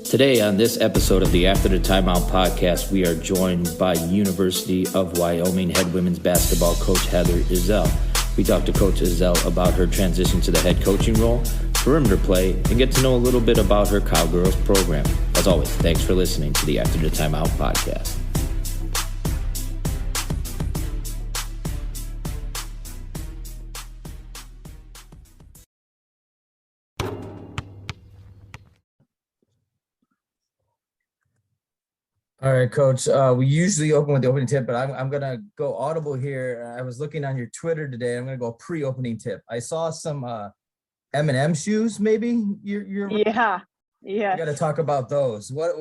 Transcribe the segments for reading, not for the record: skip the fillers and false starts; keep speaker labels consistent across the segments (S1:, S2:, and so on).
S1: Today on this episode of the After the Timeout podcast, we are joined by University of Wyoming head women's basketball coach Heather Ezell. We talked to Coach Ezell about her transition to the head coaching role, perimeter play, and get to know a little bit about her Cowgirls program. As always, thanks for listening to the After the Timeout podcast.
S2: All right, Coach. We usually open with the opening tip, but I'm gonna go audible here. I was looking on your Twitter today. I'm gonna go pre-opening tip. I saw some M&M shoes. Maybe you're
S3: yeah.
S2: You got to talk about those. Where?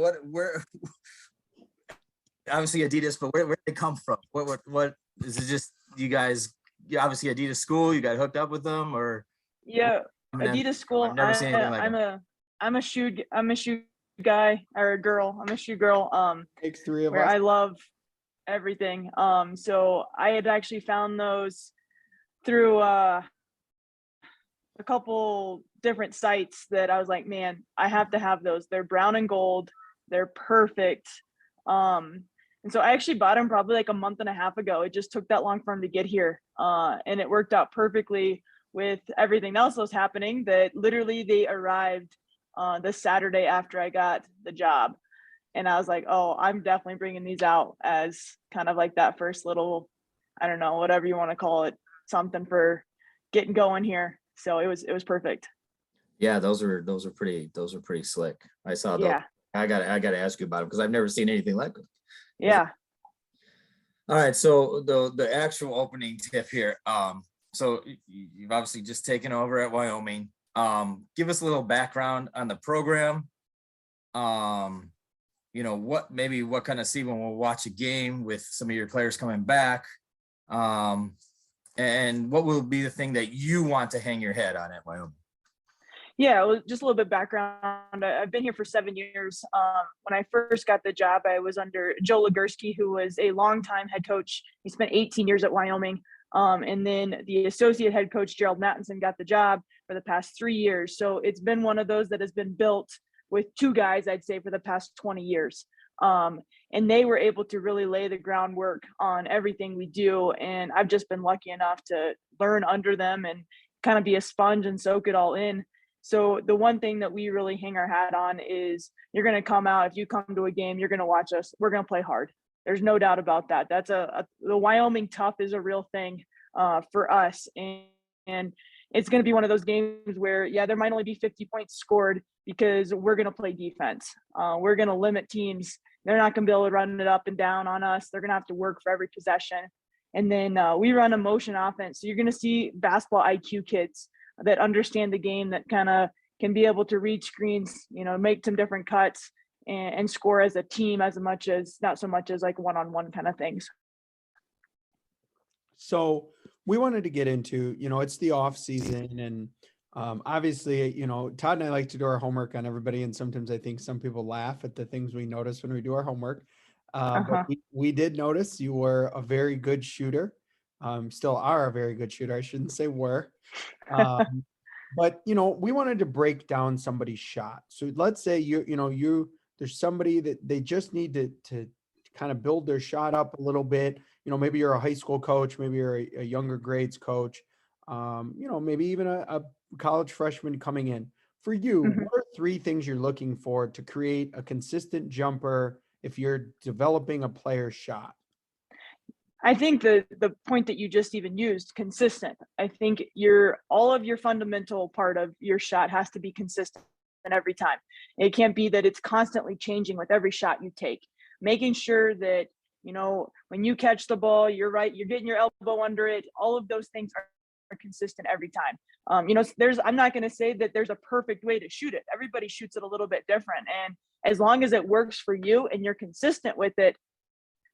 S2: Obviously Adidas, but where they come from? What is it? Just you guys? You obviously Adidas school. You got hooked up with them, or
S3: yeah,
S2: M&M?
S3: Adidas school.
S2: I've never seen anything like them.
S3: I'm a shoe guy or a girl. I'm a shoe girl.
S4: Takes three of
S3: where
S4: us.
S3: I love everything. So I had actually found those through a couple different sites that I was like, man, I have to have those. They're brown and gold. They're perfect. And so I actually bought them probably like a month and a half ago. It just took that long for them to get here. And it worked out perfectly with everything else that was happening, that literally they arrived the Saturday after I got the job. And I was like, oh, I'm definitely bringing these out as kind of like that first little, I don't know, whatever you want to call it, something for getting going here. So it was perfect.
S2: Yeah, those are pretty slick. I saw those.
S3: Yeah.
S2: I gotta ask you about them because I've never seen anything like them.
S3: Yeah.
S2: All right, so the actual opening tip here. So you've obviously just taken over at Wyoming. Give us a little background on the program. What kind of see when we'll watch a game with some of your players coming back. And what will be the thing that you want to hang your head on at Wyoming?
S3: Yeah, well, just a little bit background. I've been here for 7 years. When I first got the job, I was under Joe Legursky, who was a longtime head coach. He spent 18 years at Wyoming. And then the associate head coach, Gerald Mattinson, got the job for the past 3 years. So it's been one of those that has been built with two guys, I'd say, for the past 20 years. And they were able to really lay the groundwork on everything we do. And I've just been lucky enough to learn under them and kind of be a sponge and soak it all in. So the one thing that we really hang our hat on is you're going to come out. If you come to a game, you're going to watch us. We're going to play hard. There's no doubt about that. That's the Wyoming tough is a real thing for us. And it's going to be one of those games where, yeah, there might only be 50 points scored because we're going to play defense. We're going to limit teams. They're not going to be able to run it up and down on us. They're going to have to work for every possession. And then we run a motion offense. So you're going to see basketball IQ kids that understand the game, that kind of can be able to read screens, make some different cuts and score as a team as much as, not so much as like one-on-one kind of things.
S4: So we wanted to get into, it's the off season and obviously, Todd and I like to do our homework on everybody. And sometimes I think some people laugh at the things we notice when we do our homework. But we did notice you were a very good shooter. Still are a very good shooter. I shouldn't say were. But, we wanted to break down somebody's shot. So let's say there's somebody that they just need to kind of build their shot up a little bit. Maybe you're a high school coach, maybe you're a younger grades coach, maybe even a college freshman coming in. For you, what are 3 things you're looking for to create a consistent jumper if you're developing a player's shot?
S3: I think the point that you just even used, consistent. I think all of your fundamental part of your shot has to be consistent every time. It can't be that it's constantly changing with every shot you take. Making sure that, when you catch the ball, you're getting your elbow under it. All of those things are consistent every time. I'm not going to say that there's a perfect way to shoot it. Everybody shoots it a little bit different. And as long as it works for you and you're consistent with it,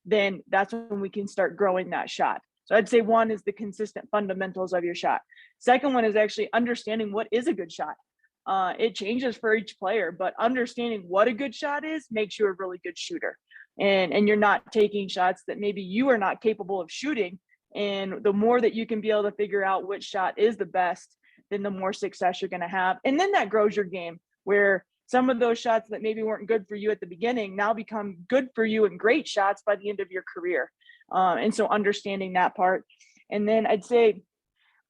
S3: then that's when we can start growing that shot. So I'd say 1 is the consistent fundamentals of your shot. Second one is actually understanding what is a good shot. It changes for each player, but understanding what a good shot is makes you a really good shooter. And you're not taking shots that maybe you are not capable of shooting. And the more that you can be able to figure out which shot is the best, then the more success you're going to have. And then that grows your game, where some of those shots that maybe weren't good for you at the beginning now become good for you and great shots by the end of your career. And so understanding that part. And then I'd say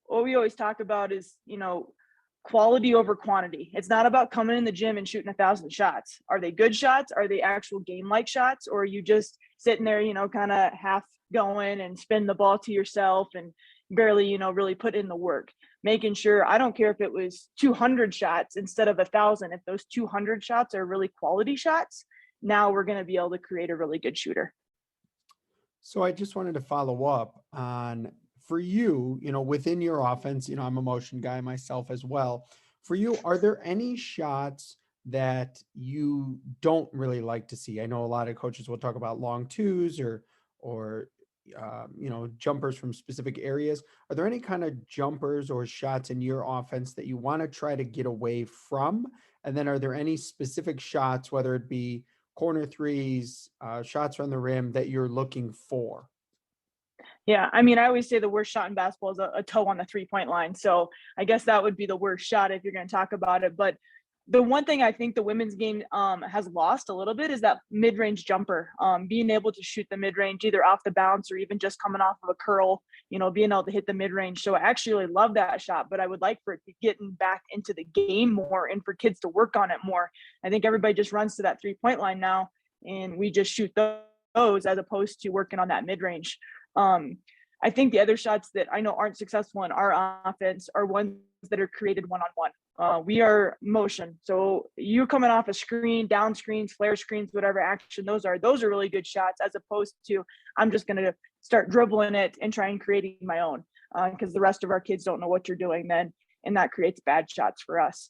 S3: what we always talk about is, quality over quantity. It's not about coming in the gym and shooting 1,000 shots. Are they good shots? Are they actual game-like shots? Or are you just sitting there, kind of half going and spin the ball to yourself and barely, really put in the work? Making sure, I don't care if it was 200 shots instead of 1,000. If those 200 shots are really quality shots, now we're going to be able to create a really good shooter.
S4: So I just wanted to follow up on, for you, within your offense, I'm a motion guy myself as well. For you, are there any shots that you don't really like to see? I know a lot of coaches will talk about long twos or jumpers from specific areas. Are there any kind of jumpers or shots in your offense that you want to try to get away from? And then are there any specific shots, whether it be corner threes, shots from the rim, that you're looking for?
S3: Yeah, I mean, I always say the worst shot in basketball is a toe on the 3-point line. So I guess that would be the worst shot if you're going to talk about it. But the one thing I think the women's game has lost a little bit is that mid-range jumper, being able to shoot the mid-range either off the bounce or even just coming off of a curl, being able to hit the mid-range. So I actually really love that shot, but I would like for it to get back into the game more and for kids to work on it more. I think everybody just runs to that 3-point line now, and we just shoot those as opposed to working on that mid-range. I think the other shots that I know aren't successful in our offense are ones that are created one-on-one. We are motion. So you coming off a screen, down screens, flare screens, whatever action those are really good shots, as opposed to I'm just going to start dribbling it and try and creating my own, because the rest of our kids don't know what you're doing then, and that creates bad shots for us.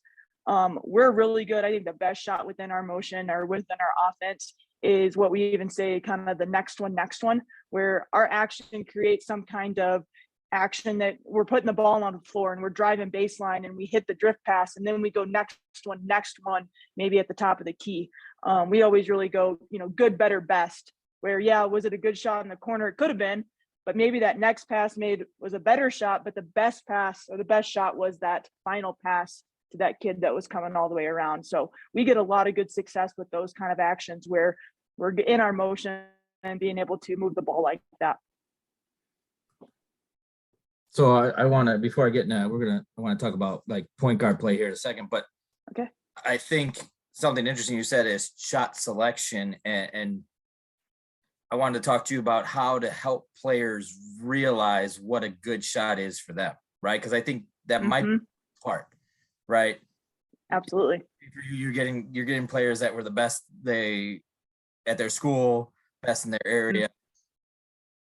S3: We're really good. I think the best shot within our motion or within our offense is what we even say kind of the next one, where our action creates some kind of action that we're putting the ball on the floor and we're driving baseline and we hit the drift pass and then we go next one, maybe at the top of the key. We always really go, good, better, best, where, was it a good shot in the corner? It could have been, but maybe that next pass made was a better shot, but the best pass or the best shot was that final pass to that kid that was coming all the way around. So we get a lot of good success with those kind of actions where we're in our motion and being able to move the ball like that.
S2: So I want to, before I get into, I want to talk about like point guard play here in a second, but
S3: okay.
S2: I think something interesting you said is shot selection. And I wanted to talk to you about how to help players realize what a good shot is for them, right? Because I think that might be part, right?
S3: Absolutely.
S2: You're getting players that were the best at their school, best in their area.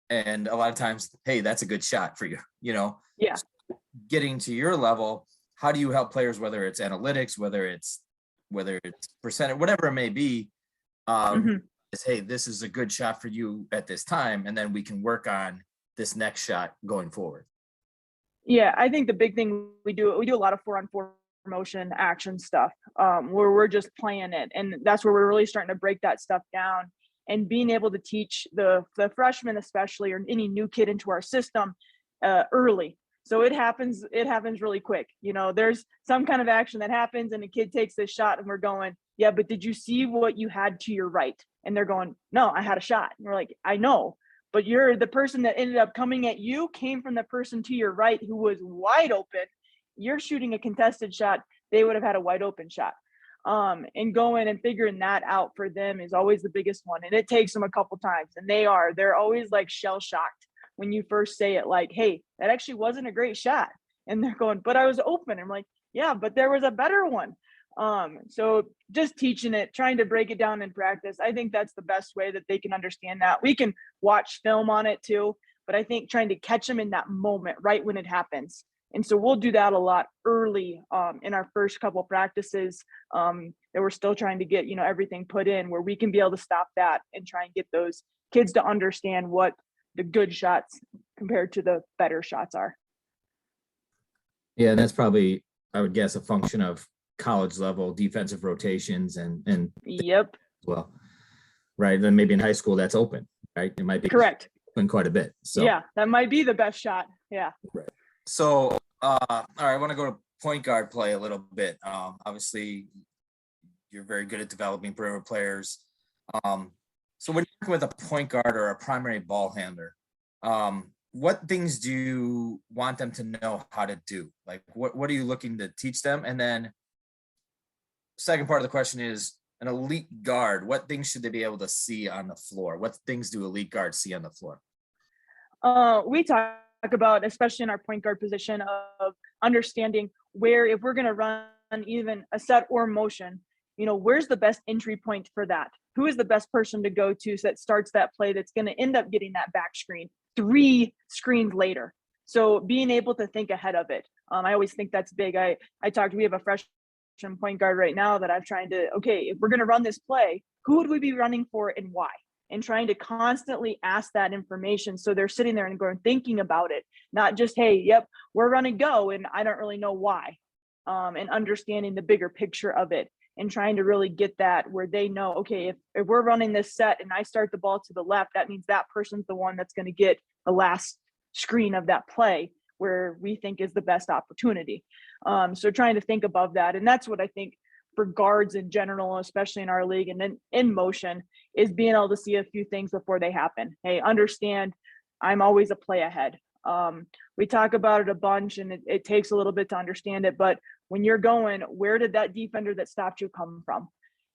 S2: And a lot of times, hey, that's a good shot for you, Yeah.
S3: So
S2: getting to your level, how do you help players, whether it's analytics, whether it's percentage, whatever it may be, is, hey, this is a good shot for you at this time, and then we can work on this next shot going forward.
S3: Yeah, I think the big thing we do a lot of 4-on-4 motion action stuff, where we're just playing it, and that's where we're really starting to break that stuff down and being able to teach the freshmen especially, or any new kid into our system early. So it happens really quick. There's some kind of action that happens and the kid takes this shot and we're going, yeah, but did you see what you had to your right? And they're going, no, I had a shot. And we're like, I know, but you're the person that ended up coming at you came from the person to your right who was wide open. You're shooting a contested shot. They would have had a wide open shot. And going and figuring that out for them is always the biggest one. And it takes them a couple times, and they're always like shell shocked when you first say it, like, hey, that actually wasn't a great shot. And they're going, but I was open. I'm like, yeah, but there was a better one. So just teaching it, trying to break it down in practice. I think that's the best way that they can understand that. We can watch film on it too, but I think trying to catch them in that moment, right when it happens. And so we'll do that a lot early in our first couple practices that we're still trying to get, everything put in where we can be able to stop that and try and get those kids to understand what the good shots compared to the better shots are.
S2: Yeah, that's probably, I would guess, a function of college level defensive rotations and
S3: Yep.
S2: Well, right. Then maybe in high school that's open, right? It might be
S3: correct.
S2: Open quite a bit. So
S3: yeah, that might be the best shot. Yeah.
S2: Right. So all right, I want to go to point guard play a little bit. Obviously you're very good at developing perimeter players. So when you're working with a point guard or a primary ball handler, what things do you want them to know how to do? Like, what are you looking to teach them? And then second part of the question is, an elite guard, what things should they be able to see on the floor? What things do elite guards see on the floor?
S3: We talk about, especially in our point guard position, of understanding where, if we're going to run even a set or motion, where's the best entry point for that? Who is the best person to go to that starts that play that's going to end up getting that back screen 3 screens later? So being able to think ahead of it. I always think that's big. We have a freshman point guard right now that I'm trying to, okay, if we're going to run this play, who would we be running for and why? And trying to constantly ask that information. So they're sitting there and going, thinking about it, not just, hey, yep, we're running go, and I don't really know why. And understanding the bigger picture of it and trying to really get that where they know, okay, if we're running this set and I start the ball to the left, that means that person's the one that's going to get the last screen of that play where we think is the best opportunity. So trying to think above that. And that's what I think for guards in general, especially in our league and then in motion, is being able to see a few things before they happen. Hey, understand I'm always a play ahead. We talk about it a bunch and it takes a little bit to understand it, but when you're going, where did that defender that stopped you come from?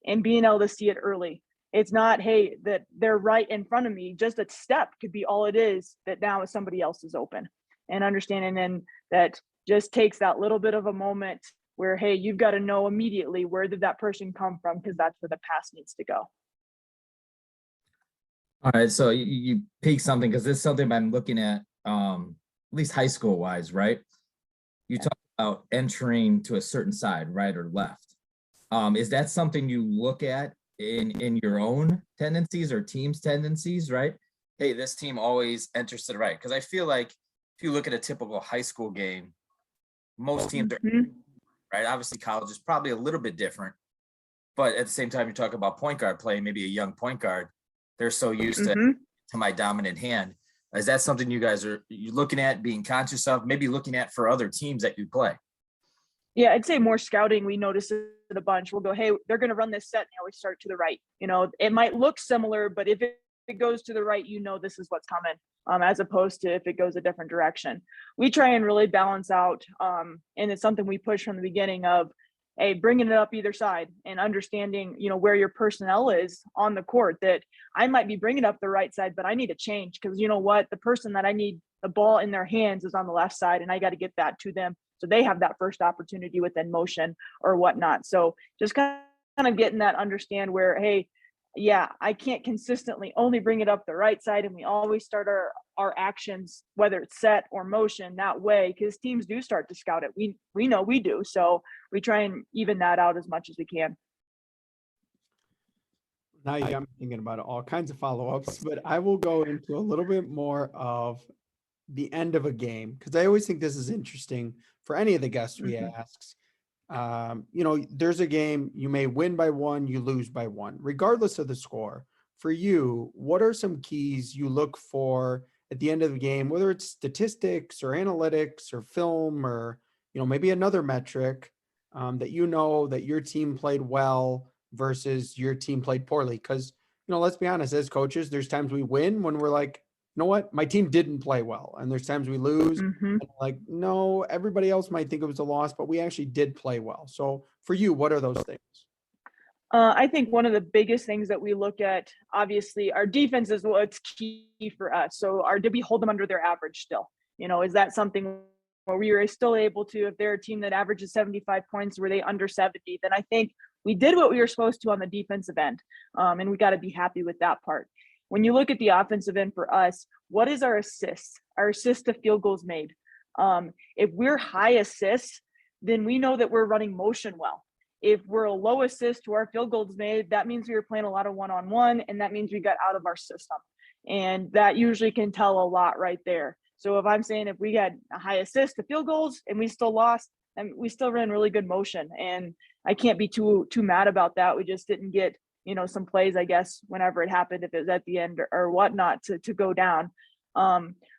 S3: And being able to see it early. It's not, hey, that they're right in front of me. Just a step could be all it is, that now somebody else is open. And understanding then that just takes that little bit of a moment where, hey, you've got to know immediately where did that person come from, because that's where the pass needs to go.
S2: All right, so you peaked something, because this is something I'm looking at least high school wise, right? You talk about entering to a certain side, right or left. Is that something you look at in your own tendencies or team's tendencies, right? Hey, this team always enters to the right. Because I feel like if you look at a typical high school game, most teams are right. Obviously, college is probably a little bit different, but at the same time, you talk about point guard play, maybe a young point guard, they're so used to my dominant hand. Is that something you guys are looking at, being conscious of, maybe looking at for other teams that you play?
S3: Yeah, I'd say more scouting. We notice it a bunch. We'll go, hey, they're going to run this set and always start to the right. It might look similar, but if it goes to the right, this is what's coming, as opposed to if it goes a different direction. We try and really balance out, and it's something we push from the beginning of, hey, bringing it up either side and understanding, where your personnel is on the court, that I might be bringing up the right side, but I need to change because you know what? The person that I need the ball in their hands is on the left side, and I got to get that to them so they have that first opportunity within motion or whatnot. So just kind of getting that understand where, hey, yeah, I can't consistently only bring it up the right side, and we always start our actions, whether it's set or motion, that way, because teams do start to scout it. We know we do, so we try and even that out as much as we can.
S4: Now you got me thinking about all kinds of follow-ups, but I will go into a little bit more of the end of a game, because I always think this is interesting for any of the guests we ask. There's a game, you may win by 1, you lose by 1, regardless of the score. For you, what are some keys you look for at the end of the game, whether it's statistics or analytics or film or, maybe another metric that that your team played well versus your team played poorly? Because, let's be honest, as coaches, there's times we win when we're like, you know what, my team didn't play well. And there's times we lose, and like, no, everybody else might think it was a loss, but we actually did play well. So for you, what are those things?
S3: I think one of the biggest things that we look at, obviously, our defense is what's key for us. So did we hold them under their average still? Is that something where we were still able to, if they're a team that averages 75 points, were they under 70? Then I think we did what we were supposed to on the defensive end. And we got to be happy with that part. When you look at the offensive end for us, what is our assists? Our assists to field goals made. If we're high assists, then we know that we're running motion well. If we're a low assist to our field goals made, that means we were playing a lot of one-on-one, and that means we got out of our system. And that usually can tell a lot right there. So if I'm saying if we had a high assist to field goals and we still lost, and we still ran really good motion, and I can't be too mad about that. We just didn't get some plays, I guess, whenever it happened, if it was at the end or whatnot, to go down.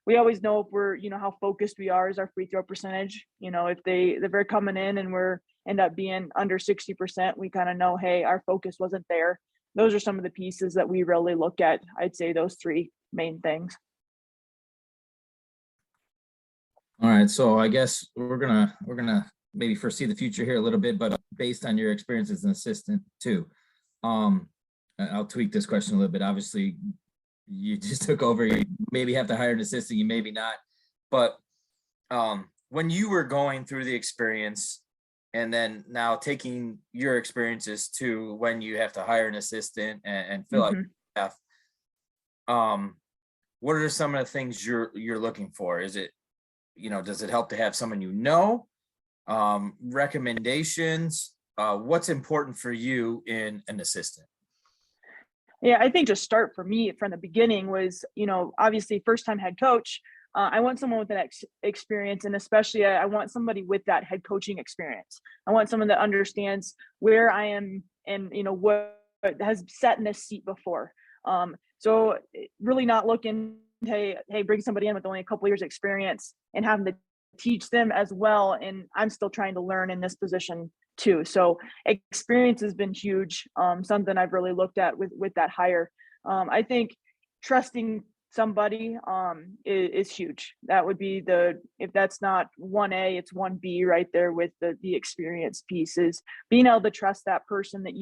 S3: We always know if we're, how focused we are is our free throw percentage. If they're coming in and we're end up being under 60%, we kind of know, hey, our focus wasn't there. Those are some of the pieces that we really look at. I'd say those three main things.
S2: All right, so I guess we're gonna maybe foresee the future here a little bit, but based on your experience as an assistant too, I'll tweak this question a little bit. Obviously, you just took over. You maybe have to hire an assistant, you maybe not. But when you were going through the experience, and then now taking your experiences to when you have to hire an assistant and fill out your staff, what are some of the things you're looking for? Is it, does it help to have someone recommendations? What's important for you in an assistant?
S3: Yeah, I think to start for me from the beginning was, obviously first time head coach. I want someone with an experience, and especially I want somebody with that head coaching experience. I want someone that understands where I am and, what has sat in this seat before. So really not looking, hey, bring somebody in with only a couple years experience and having to teach them as well. And I'm still trying to learn in this position too. So experience has been huge. Something I've really looked at with that hire. I think trusting somebody is huge. That would be if that's not 1A, it's 1B right there with the experience pieces. Being able to trust that person that,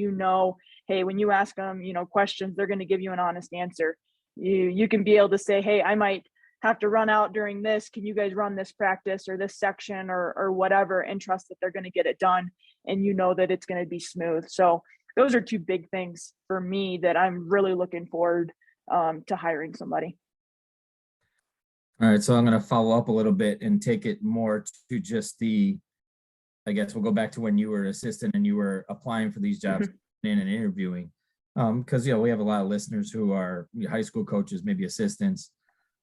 S3: hey, when you ask them, questions, they're going to give you an honest answer. You can be able to say, hey, I might have to run out during this. Can you guys run this practice or this section or whatever, and trust that they're going to get it done, and that it's going to be smooth. So those are two big things for me that I'm really looking forward to hiring somebody.
S2: All right, so I'm going to follow up a little bit and take it more to just I guess we'll go back to when you were assistant and you were applying for these jobs and interviewing. Because, we have a lot of listeners who are high school coaches, maybe assistants.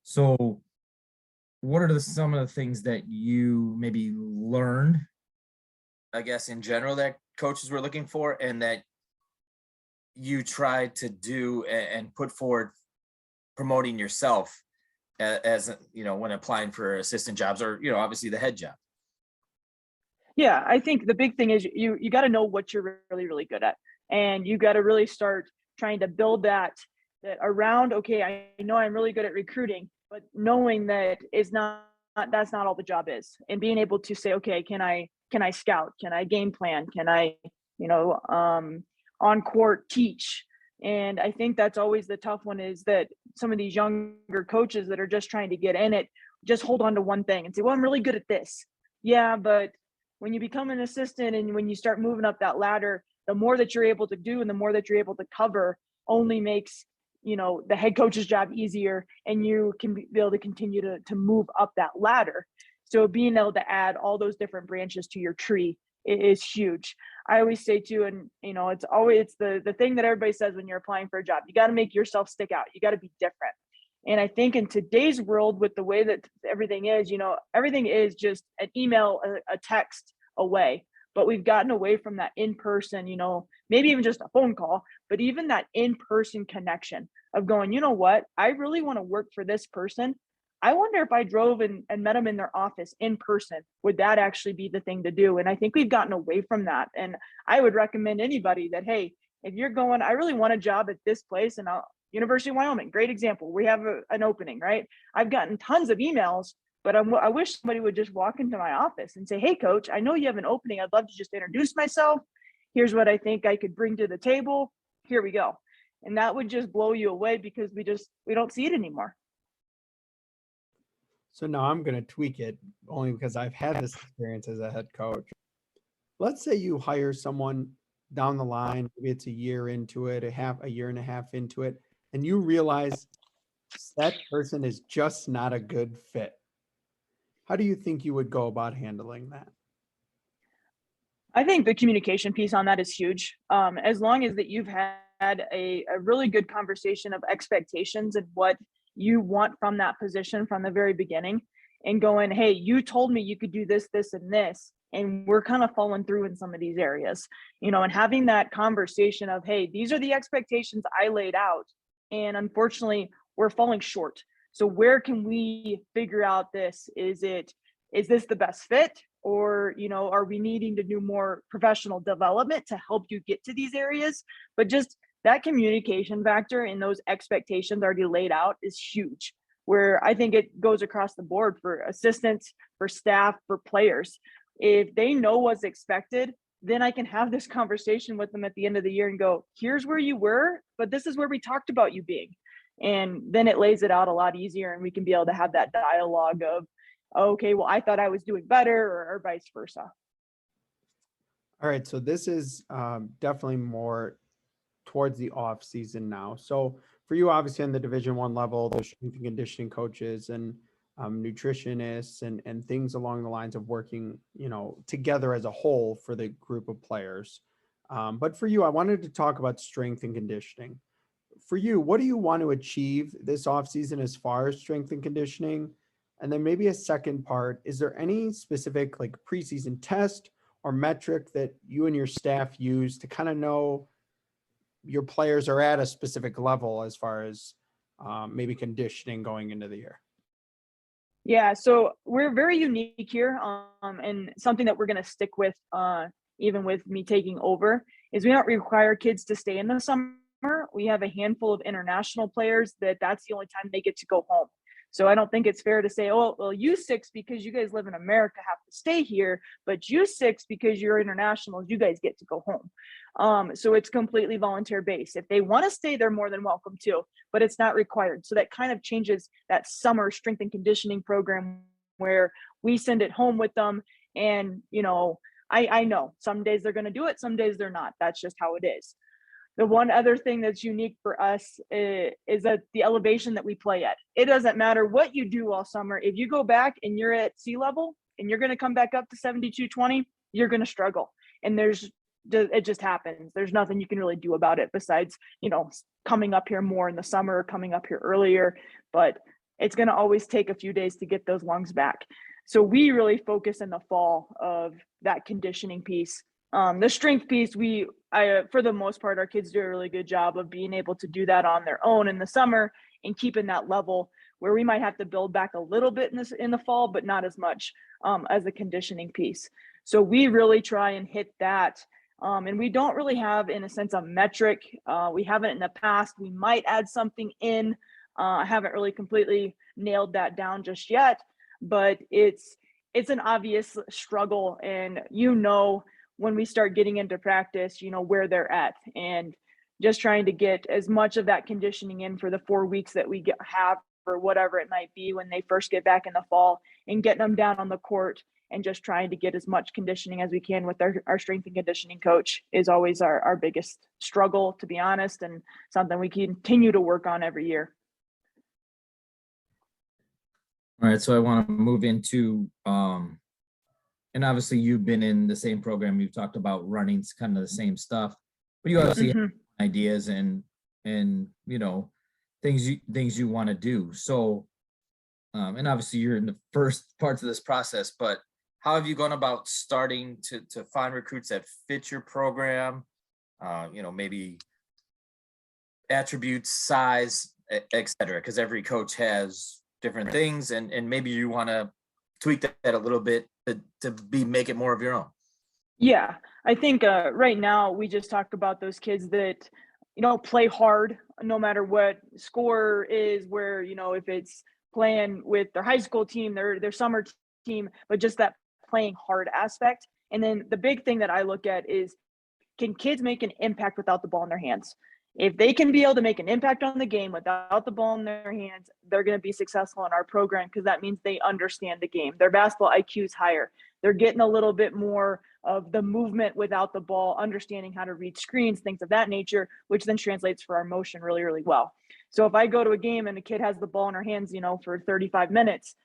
S2: So what are some of the things that you maybe learned, I guess, in general that coaches were looking for, and that you tried to do and put forward promoting yourself as when applying for assistant jobs or, obviously the head job?
S3: Yeah, I think the big thing is you got to know what you're really, really good at. And you got to really start trying to build that around, okay, I know I'm really good at recruiting, but knowing that that's not all the job is. And being able to say, okay, can I scout? Can I game plan? Can I, on court teach? And I think that's always the tough one, is that some of these younger coaches that are just trying to get in it, just hold on to one thing and say, well, I'm really good at this. Yeah, but when you become an assistant and when you start moving up that ladder, the more that you're able to do and the more that you're able to cover only makes, the head coach's job easier, and you can be able to continue to move up that ladder. So being able to add all those different branches to your tree is huge. I always say too, and it's the thing that everybody says when you're applying for a job, you got to make yourself stick out. You got to be different. And I think in today's world, with the way that everything is, everything is just an email, a text away. But we've gotten away from that in-person, maybe even just a phone call, but even that in-person connection of going, what, I really want to work for this person. I wonder if I drove and met them in their office in person, would that actually be the thing to do? And I think we've gotten away from that. And I would recommend anybody that, hey, if you're going, I really want a job at this place, and University of Wyoming, great example. We have an opening, right? I've gotten tons of emails, but I wish somebody would just walk into my office and say, hey, coach, I know you have an opening. I'd love to just introduce myself. Here's what I think I could bring to the table. Here we go. And that would just blow you away, because we don't see it anymore.
S4: So now I'm going to tweak it only because I've had this experience as a head coach. Let's say you hire someone down the line, maybe it's a year into it, a year and a half into it, and you realize that person is just not a good fit. How do you think you would go about handling that?
S3: I think the communication piece on that is huge. As long as that you've had a really good conversation of expectations and what you want from that position from the very beginning, and going, hey, you told me you could do this, this, and this, and we're kind of falling through in some of these areas, and having that conversation of, hey, these are the expectations I laid out, and unfortunately we're falling short. So where can we figure out this? Is this the best fit? or, are we needing to do more professional development to help you get to these areas? But just that communication factor and those expectations already laid out is huge, where I think it goes across the board for assistants, for staff, for players. If they know what's expected, then I can have this conversation with them at the end of the year and go, here's where you were, but this is where we talked about you being. And then it lays it out a lot easier, and we can be able to have that dialogue of, okay, well, I thought I was doing better, or vice versa.
S4: All right. So this is definitely more towards the off season now. So for you, obviously on the Division I level, there's strength and conditioning coaches and nutritionists and things along the lines of working, together as a whole for the group of players. But for you, I wanted to talk about strength and conditioning. For you, what do you want to achieve this offseason as far as strength and conditioning? And then maybe a second part, is there any specific like preseason test or metric that you and your staff use to kind of know your players are at a specific level as far as maybe conditioning going into the year?
S3: Yeah, so we're very unique here, and something that we're going to stick with, even with me taking over, is we don't require kids to stay in the summer. We have a handful of international players that's the only time they get to go home. So I don't think it's fair to say, oh, well, you six, because you guys live in America, have to stay here, but you six, because you're internationals, you guys get to go home. So it's completely volunteer based. If they want to stay, they're more than welcome to, but it's not required. So that kind of changes that summer strength and conditioning program where we send it home with them. And, I know some days they're going to do it, some days they're not. That's just how it is. The one other thing that's unique for us is that the elevation that we play at. It doesn't matter what you do all summer. If you go back and you're at sea level and you're going to come back up to 7220, you're going to struggle. And it just happens. There's nothing you can really do about it besides, coming up here more in the summer or coming up here earlier. But it's going to always take a few days to get those lungs back. So we really focus in the fall of that conditioning piece. The strength piece, for the most part, our kids do a really good job of being able to do that on their own in the summer and keeping that level where we might have to build back a little bit in the fall, but not as much as the conditioning piece. So we really try and hit that. And we don't really have, in a sense, a metric. We haven't in the past. We might add something in. I haven't really completely nailed that down just yet, but it's an obvious struggle. And when we start getting into practice, where they're at, and just trying to get as much of that conditioning in for the 4 weeks that we have, or whatever it might be when they first get back in the fall, and getting them down on the court and just trying to get as much conditioning as we can with our strength and conditioning coach is always our biggest struggle, to be honest, and something we continue to work on every year.
S2: All right, so I want to move into and obviously you've been in the same program, you've talked about running kind of the same stuff, but you obviously have ideas and things you want to do. So and obviously you're in the first parts of this process, but how have you gone about starting to find recruits that fit your program? Maybe attributes, size, et cetera, because every coach has different things, and maybe you want to tweak that a little bit to make it more of your own.
S3: Yeah, I think right now we just talked about those kids that, play hard no matter what score is, where, if it's playing with their high school team, their summer team, but just that playing hard aspect. And then the big thing that I look at is, can kids make an impact without the ball in their hands? If they can be able to make an impact on the game without the ball in their hands, they're going to be successful in our program, because that means they understand the game. Their basketball IQ is higher. They're getting a little bit more of the movement without the ball, understanding how to read screens, things of that nature, which then translates for our motion really, really well. So if I go to a game and a kid has the ball in her hands, for 35 minutes,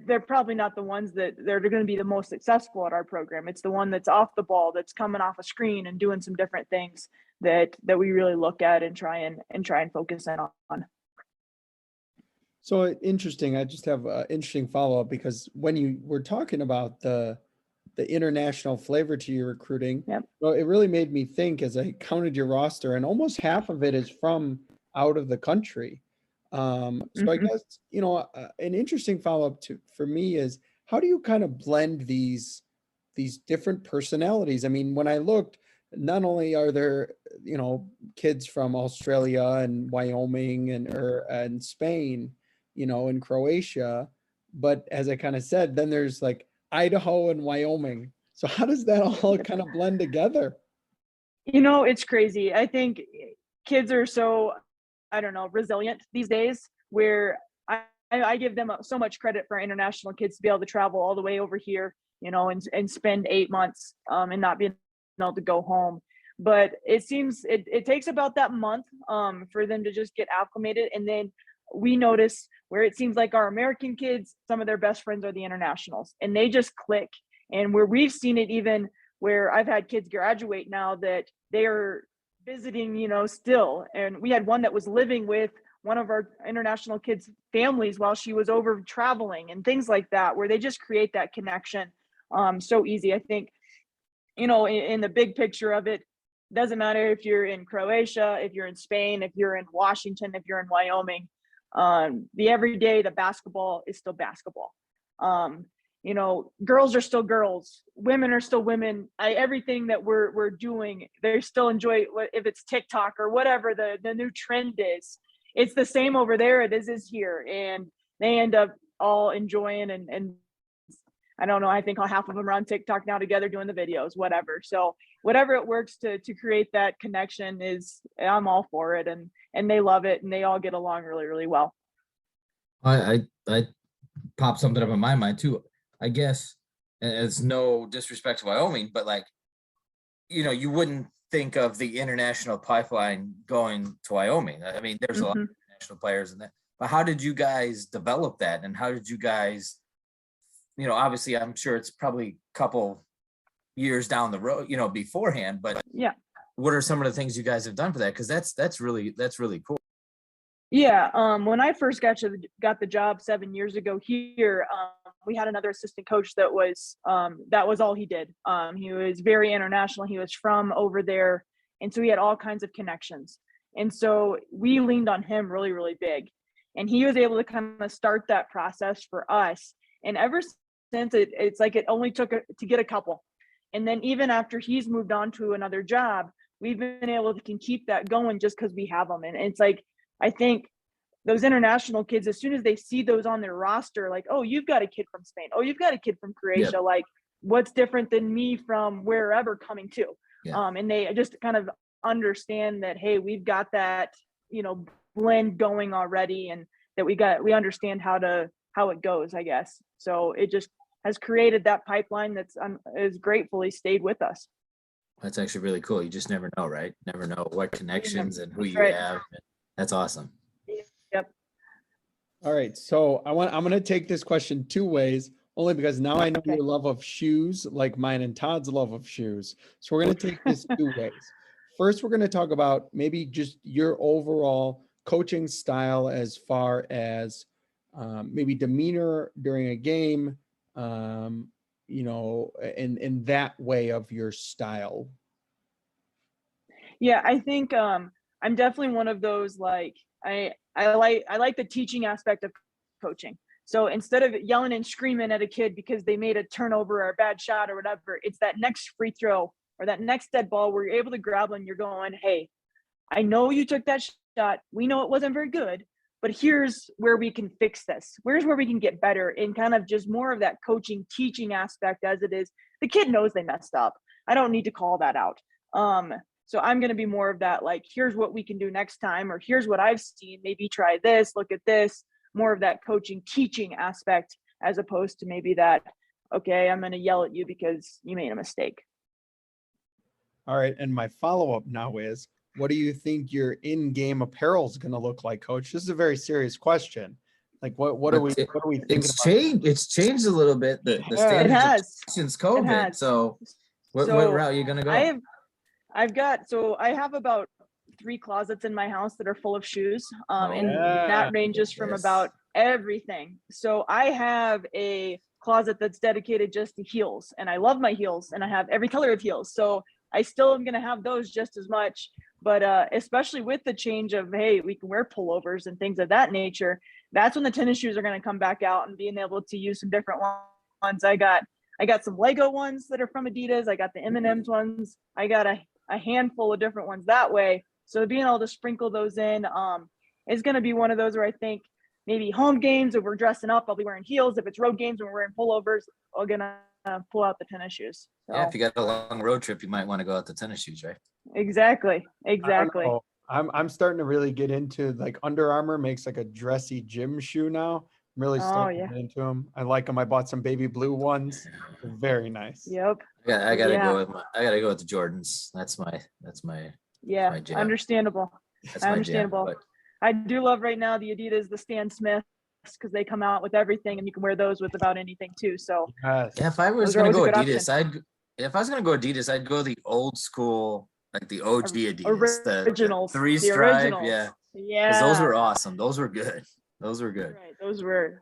S3: they're probably not the ones that they're going to be the most successful at our program. It's the one that's off the ball, that's coming off a screen and doing some different things that we really look at and try and focus in on.
S4: So interesting. I just have an interesting follow-up, because when you were talking about the international flavor to your recruiting,
S3: Yep.
S4: Well, it really made me think as I counted your roster, and almost half of it is from out of the country. So I guess, an interesting follow-up for me is, how do you kind of blend these different personalities? I mean, when I looked, not only are there, kids from Australia and Wyoming and Spain, and Croatia, but as I kind of said, then there's like Idaho and Wyoming. So how does that all kind of blend together?
S3: It's crazy. I think kids are so, I don't know, resilient these days, where I give them so much credit for international kids to be able to travel all the way over here, and spend 8 months and not being able to go home. But it seems it takes about that month for them to just get acclimated. And then we notice where it seems like our American kids, some of their best friends are the internationals, and they just click. And where we've seen it, even where I've had kids graduate now that they are visiting, still. And we had one that was living with one of our international kids' families while she was over traveling and things like that, where they just create that connection so easy. I think, in the big picture of it, doesn't matter if you're in Croatia, if you're in Spain, if you're in Washington, if you're in Wyoming, the everyday, the basketball is still basketball. Girls are still girls, women are still women. Everything that we're doing, they still enjoy, if it's TikTok or whatever the new trend is. It's the same over there is here, and they end up all enjoying and I don't know, I think half of them are on TikTok now together doing the videos, whatever. So whatever it works to create that connection I'm all for it, and they love it, and they all get along really, really well.
S2: I popped something up in my mind too. I guess, and it's no disrespect to Wyoming, but like, you wouldn't think of the international pipeline going to Wyoming. I mean, there's a lot of international players in that, but how did you guys develop that? And how did you guys, obviously I'm sure it's probably a couple years down the road, beforehand, but
S3: yeah,
S2: what are some of the things you guys have done for that? Because that's really cool.
S3: Yeah, when I first got the job 7 years ago here, we had another assistant coach that was all he did. He was very international. He was from over there, and so he had all kinds of connections. And so we leaned on him really, really big, and he was able to kind of start that process for us. And ever since, it's like it only took to get a couple, and then even after he's moved on to another job, we've been able to keep that going just because we have them. And it's like, I think those international kids, as soon as they see those on their roster, like, oh, you've got a kid from Spain, oh, you've got a kid from Croatia,
S2: Yep.
S3: Like, what's different than me from wherever coming to?
S2: Yeah.
S3: And they just kind of understand that, hey, we've got that, blend going already, and that we understand how it goes, I guess. So it just has created that pipeline that's is gratefully stayed with us.
S2: That's actually really cool. You just never know, right? Never know what connections and who you
S3: Right.
S2: have. That's awesome.
S3: Yep.
S4: All right. So I'm going to take this question two ways, only because now I know
S3: Okay.
S4: your love of shoes, like mine and Todd's love of shoes. So we're going to take this two ways. First, we're going to talk about maybe just your overall coaching style as far as maybe demeanor during a game, in that way of your style.
S3: Yeah, I think I'm definitely one of those, like, I like the teaching aspect of coaching. So instead of yelling and screaming at a kid because they made a turnover or a bad shot or whatever, it's that next free throw or that next dead ball where you're able to grab one. You're going, hey, I know you took that shot. We know it wasn't very good, but here's where we can fix this. Where's where we can get better, and kind of just more of that coaching, teaching aspect as it is. The kid knows they messed up. I don't need to call that out. So I'm going to be more of that, like, here's what we can do next time, or here's what I've seen. Maybe try this, look at this, more of that coaching, teaching aspect, as opposed to maybe that, okay, I'm going to yell at you because you made a mistake.
S4: All right. And my follow-up now is, what do you think your in-game apparel is going to look like, Coach? This is a very serious question. Like, what are we thinking about?
S2: It's changed a little bit. The
S3: It
S2: standards
S3: has.
S2: since
S3: It
S2: COVID.
S3: has.
S2: So what
S3: So
S2: route are you going to go?
S3: I have about 3 closets in my house that are full of shoes. And that ranges from about everything. So I have a closet that's dedicated just to heels, and I love my heels, and I have every color of heels. So I still am going to have those just as much, but especially with the change of, hey, we can wear pullovers and things of that nature. That's when the tennis shoes are going to come back out, and being able to use some different ones. I got some Lego ones that are from Adidas. I got the M&M's ones. I got a handful of different ones that way. So being able to sprinkle those in is going to be one of those where I think maybe home games, if we're dressing up, I'll be wearing heels. If it's road games and we're wearing pullovers, I'm going to pull out the tennis shoes. So.
S2: Yeah, if you got a long road trip, you might want to go out the tennis shoes, right?
S3: Exactly.
S4: I'm starting to really get into, like, Under Armour makes like a dressy gym shoe now. I'm really starting to get into them. I like them. I bought some baby blue ones. They're very nice.
S3: Yep.
S2: I gotta go with the Jordans. That's my jam.
S3: Understandable.
S2: That's my jam, but
S3: I do love right now the Adidas, the Stan Smiths, because they come out with everything and you can wear those with about anything too. So
S4: Yes.
S2: yeah, if I was gonna go Adidas, I'd go the old school, like the OG Adidas,
S3: originals,
S2: the three stripe,
S3: originals.
S2: yeah.
S3: Yeah.
S2: Those were awesome. Those were good.
S3: Right. Those were.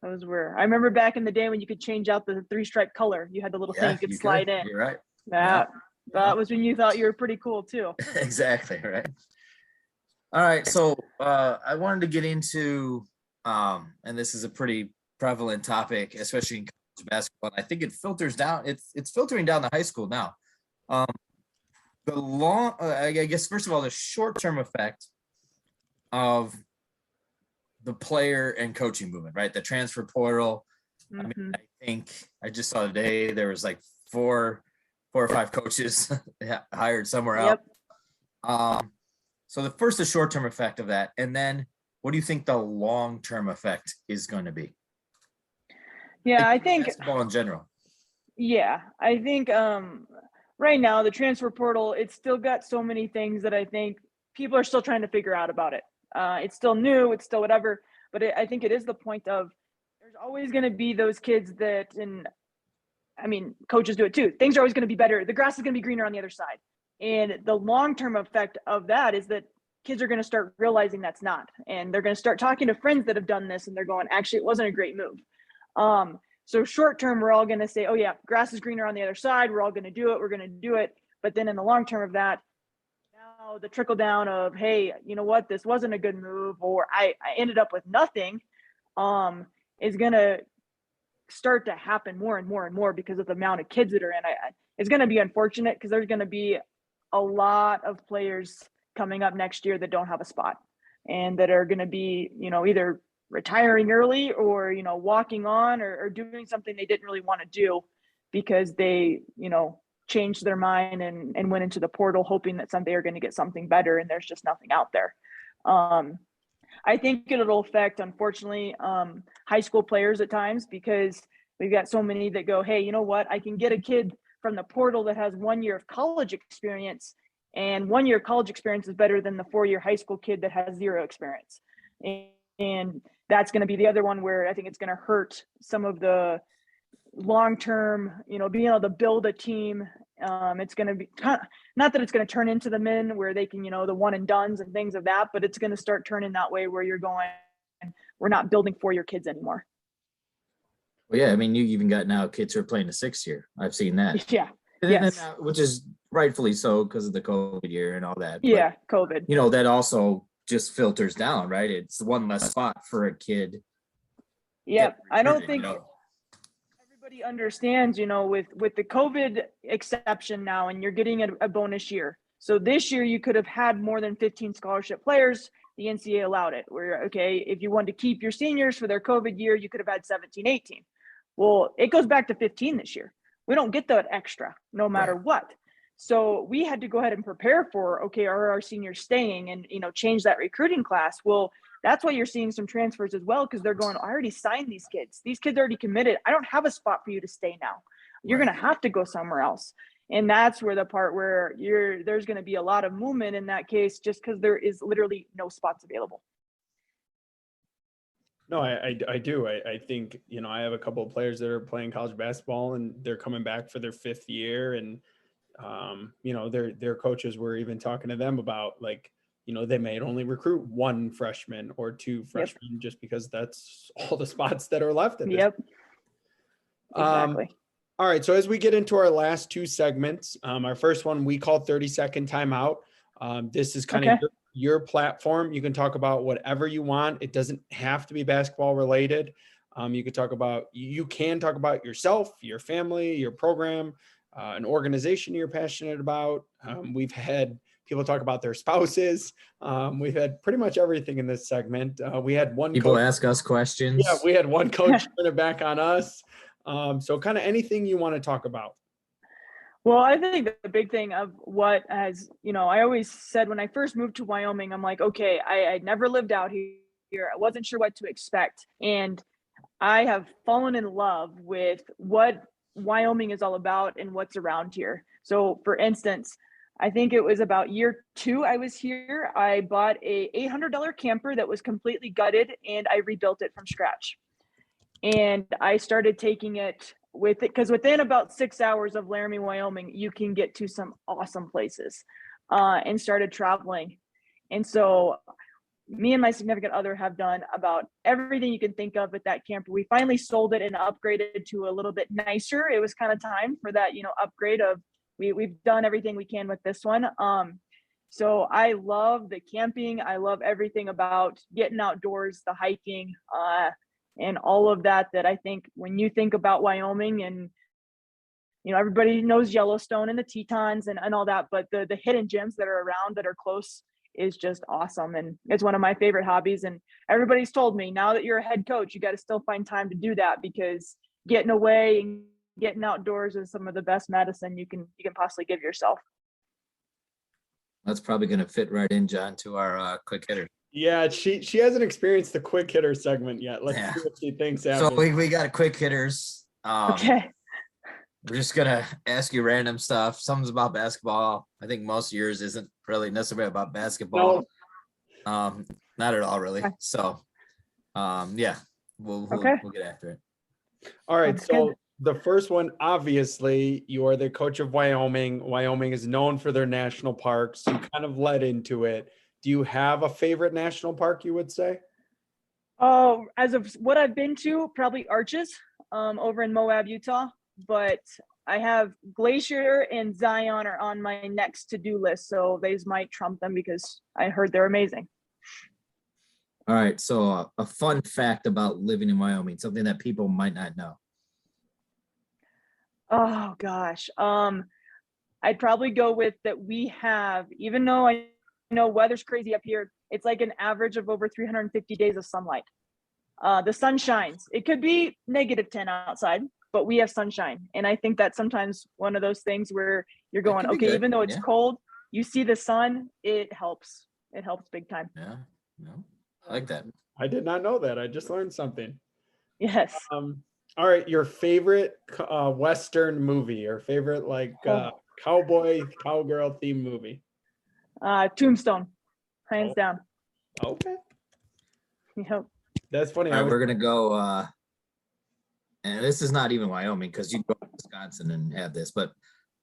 S3: I remember back in the day when you could change out the 3-stripe color. You had the little thing you could slide in.
S2: You're right.
S3: That was when you thought you were pretty cool too.
S2: Exactly, right. All right, so I wanted to get into, and this is a pretty prevalent topic, especially in college basketball. I think it filters down. It's filtering down to high school now. I guess first of all, the short-term effect of the player and coaching movement, right? The transfer portal.
S3: Mm-hmm.
S2: I mean, I think I just saw today there was like four or five coaches hired somewhere else. So the short-term effect of that, and then what do you think the long-term effect is going to be?
S3: Yeah, I think
S2: basketball in general.
S3: Yeah, I think right now the transfer portal, it's still got so many things that I think people are still trying to figure out about it. It's still new, it's still whatever, but I think it is the point of there's always going to be those kids that, and I mean, coaches do it too. Things are always going to be better. The grass is going to be greener on the other side. And the long-term effect of that is that kids are going to start realizing that's not, and they're going to start talking to friends that have done this and they're going, actually, it wasn't a great move. So short-term, we're all going to say, oh yeah, grass is greener on the other side. We're all going to do it. We're going to do it. But then in the long term of that, now the trickle down of, hey, you know what, this wasn't a good move, or I ended up with nothing, is going to start to happen more and more and more because of the amount of kids that are in. It's going to be unfortunate because there's going to be a lot of players coming up next year that don't have a spot and that are going to be, either retiring early or, walking on or doing something they didn't really want to do because they, changed their mind and went into the portal hoping that someday are going to get something better, and there's just nothing out there. I think it'll affect, unfortunately, high school players at times because we've got so many that go, hey, you know what? I can get a kid from the portal that has 1 year of college experience, and 1 year of college experience is better than the 4-year high school kid that has 0 experience. And that's going to be the other one where I think it's going to hurt some of the long-term, being able to build a team. It's going to be not that it's going to turn into the men where they can, the one and dones and things of that, but it's going to start turning that way where you're going, we're not building 4-year kids anymore.
S2: Well, yeah. I mean, you even got now kids who are playing the 6th year. I've seen that.
S3: Yeah.
S2: Yes. Which is rightfully so because of the COVID year and all that.
S3: Yeah. But, COVID.
S2: That also just filters down, right? It's one less spot for a kid.
S3: Yeah. I don't think everybody understands, with the COVID exception now, and you're getting a bonus year. So this year you could have had more than 15 scholarship players. The NCAA allowed it where, okay, if you wanted to keep your seniors for their COVID year, you could have had 17, 18. Well, it goes back to 15 this year. We don't get that extra no matter what. So we had to go ahead and prepare for, okay, are our seniors staying and, change that recruiting class. Well, that's why you're seeing some transfers as well, because they're going, I already signed these kids. These kids already committed. I don't have a spot for you to stay now. You're going to have to go somewhere else. And that's where the part where there's going to be a lot of movement in that case, just because there is literally no spots available.
S4: No, I do. I think, I have a couple of players that are playing college basketball and they're coming back for their 5th year. And, their coaches were even talking to them about, like, they may only recruit 1 freshman or 2 freshmen just because that's all the spots that are left.
S3: Exactly.
S4: All right. So as we get into our last 2 segments, our first one we call 30-second timeout. This is kind of your platform. You can talk about whatever you want. It doesn't have to be basketball related. You could talk about, you can talk about yourself, your family, your program, an organization you're passionate about. We've had people talk about their spouses. We've had pretty much everything in this segment. We had one
S2: People
S4: coach
S2: ask us questions.
S4: Yeah, we had one coach turn it back on us. So kind of anything you want to talk about.
S3: Well, I think the big thing of what has, I always said when I first moved to Wyoming, I'm like, okay, I never lived out here. I wasn't sure what to expect. And I have fallen in love with what Wyoming is all about and what's around here. So for instance, I think it was about year 2 I was here. I bought a $800 camper that was completely gutted and I rebuilt it from scratch. And I started taking it with it because within about 6 hours of Laramie, Wyoming, you can get to some awesome places, and started traveling. And so me and my significant other have done about everything you can think of with that camper. We finally sold it and upgraded to a little bit nicer. It was kind of time for that, upgrade of we've done everything we can with this one. So I love the camping. I love everything about getting outdoors, the hiking, and all of that I think when you think about Wyoming and, everybody knows Yellowstone and the Tetons and all that, but the hidden gems that are around that are close is just awesome. And it's one of my favorite hobbies. And everybody's told me now that you're a head coach, you got to still find time to do that because getting away and getting outdoors is some of the best medicine you can possibly give yourself.
S2: That's probably going to fit right in, John, to our quick hitter.
S4: Yeah, she hasn't experienced the quick hitter segment yet. Let's see what she thinks after.
S2: So we got quick hitters.
S3: Okay.
S2: We're just gonna ask you random stuff. Some's about basketball. I think most of yours isn't really necessarily about basketball. No. Not at all, really. Okay. So, yeah, we'll get after it.
S4: All right. So the first one, obviously, you are the coach of Wyoming. Wyoming is known for their national parks. You kind of led into it. Do you have a favorite national park, you would say?
S3: Oh, as of what I've been to, probably Arches, over in Moab, Utah. But I have Glacier and Zion are on my next to-do list. So these might trump them because I heard they're amazing.
S2: All right. So a fun fact about living in Wyoming, something that people might not know.
S3: Oh, gosh. I'd probably go with that we have, even though I know weather's crazy up here, it's like an average of over 350 days of sunlight. The sun shines. It could be -10 outside, but we have sunshine. And I think that's sometimes one of those things where you're going, okay, even though it's cold, you see the sun, it helps. It helps big time.
S2: Yeah, no, I like that.
S4: I did not know that. I just learned something.
S3: Yes.
S4: All right, your favorite Western movie, or favorite cowboy, cowgirl themed movie?
S3: Tombstone, hands down.
S4: Okay.
S3: Yep.
S4: That's funny.
S2: All right, we're gonna go, and this is not even Wyoming because you go to Wisconsin and have this, but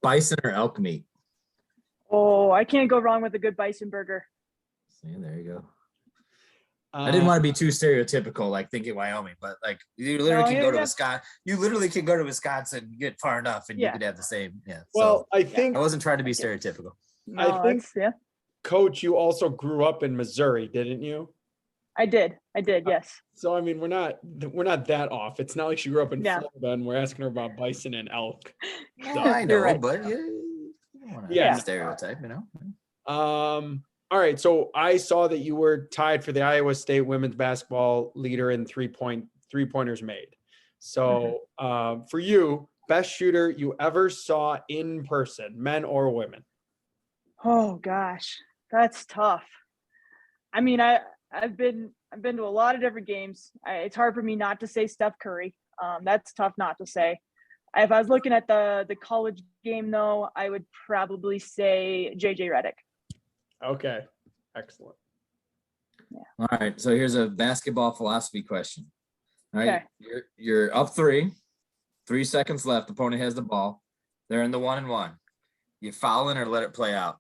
S2: bison or elk meat?
S3: Oh, I can't go wrong with a good bison burger.
S2: See, there you go. I didn't want to be too stereotypical, like thinking Wyoming, but like you literally can go to Wisconsin. You literally can go to Wisconsin, get far enough, and you could have the same. Yeah.
S4: Well,
S2: so,
S4: I think
S2: I wasn't trying to be stereotypical.
S3: No,
S4: I think, Coach, you also grew up in Missouri, didn't you?
S3: I did, yes.
S4: So I mean, we're not that off. It's not like she grew up in Florida and we're asking her about bison and elk.
S2: No, I know, right. But you don't want to stereotype, you know.
S4: All right, so I saw that you were tied for the Iowa State women's basketball leader in three-pointers made. So for you, best shooter you ever saw in person, men or women?
S3: Oh gosh, that's tough. I mean, I've been to a lot of different games. It's hard for me not to say Steph Curry. That's tough not to say. If I was looking at the college game though, I would probably say JJ Redick.
S4: Okay, excellent.
S3: Yeah.
S2: All right, so here's a basketball philosophy question. All right,
S3: okay.
S2: You're up 3 seconds left. Opponent has the ball. They're in the 1-and-1. You fouling or let it play out?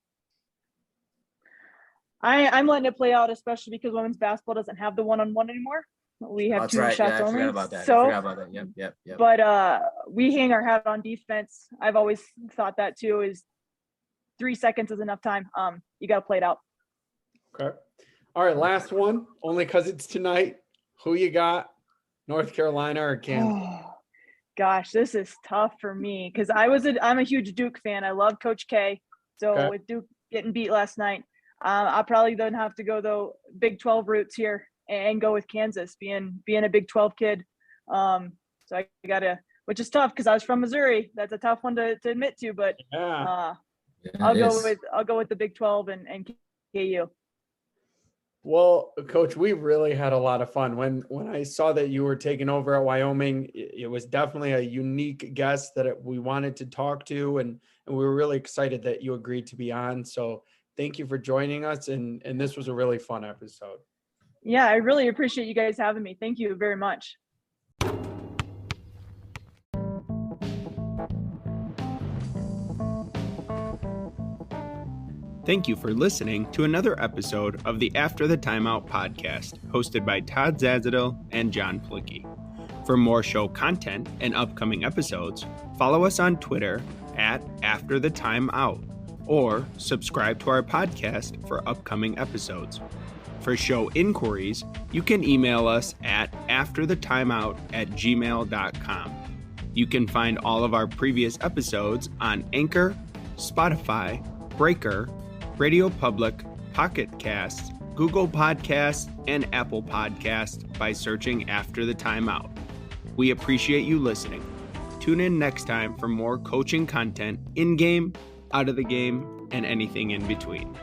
S3: I'm letting it play out, especially because women's basketball doesn't have the 1-on-1 anymore. We have 2 shots only.
S2: I forgot about that. I forgot about that. Yep.
S3: But we hang our hat on defense. I've always thought that too. Is 3 seconds is enough time. You got to play it out.
S4: Okay. All right. Last one, only because it's tonight. Who you got North Carolina or Kansas?
S3: Oh, gosh, this is tough for me because I'm a huge Duke fan. I love Coach K. So
S4: Okay.
S3: with Duke getting beat last night, I'll probably then have to go the Big 12 roots here and go with Kansas, being a Big 12 kid. So I gotta, which is tough because I was from Missouri. That's a tough one to admit to, but
S4: Yeah.
S3: I'll go with the Big 12 and KU.
S4: Well, Coach, we really had a lot of fun. When I saw that you were taking over at Wyoming, it was definitely a unique guest that we wanted to talk to, and we were really excited that you agreed to be on. So thank you for joining us, and this was a really fun episode.
S3: Yeah, I really appreciate you guys having me. Thank you very much.
S5: Thank you for listening to another episode of the After the Timeout podcast, hosted by Todd Ezell and Jon Plicki. For more show content and upcoming episodes, follow us on Twitter at After the Timeout, or subscribe to our podcast for upcoming episodes. For show inquiries, you can email us at afterthetimeout@gmail.com. You can find all of our previous episodes on Anchor, Spotify, Breaker, Radio Public, Pocket Casts, Google Podcasts, and Apple Podcasts by searching After the Timeout. We appreciate you listening. Tune in next time for more coaching content in game, out of the game, and anything in between.